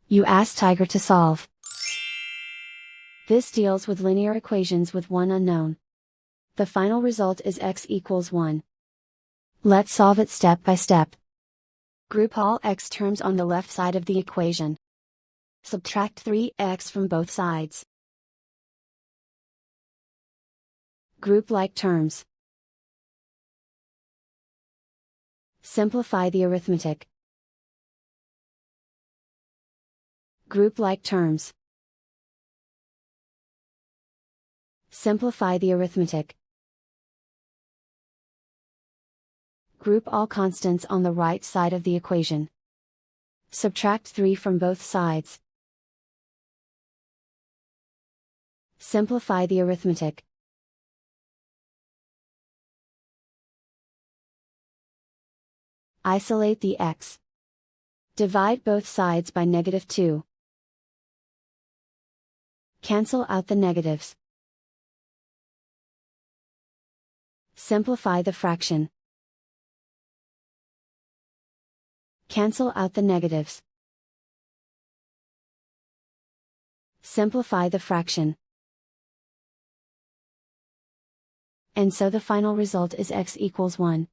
You ask Tiger to solve. This deals with linear equations with one unknown. The final result is x equals 1. Let's solve it step by step. Group all x terms on the left side of the equation. Subtract 3x from both sides. Group like terms. Simplify the arithmetic. Group like terms. Simplify the arithmetic. Group all constants on the right side of the equation. Subtract 3 from both sides. Simplify the arithmetic. Isolate the x. Divide both sides by -2. Cancel out the negatives. Simplify the fraction. Cancel out the negatives. Simplify the fraction. And so the final result is x equals 1.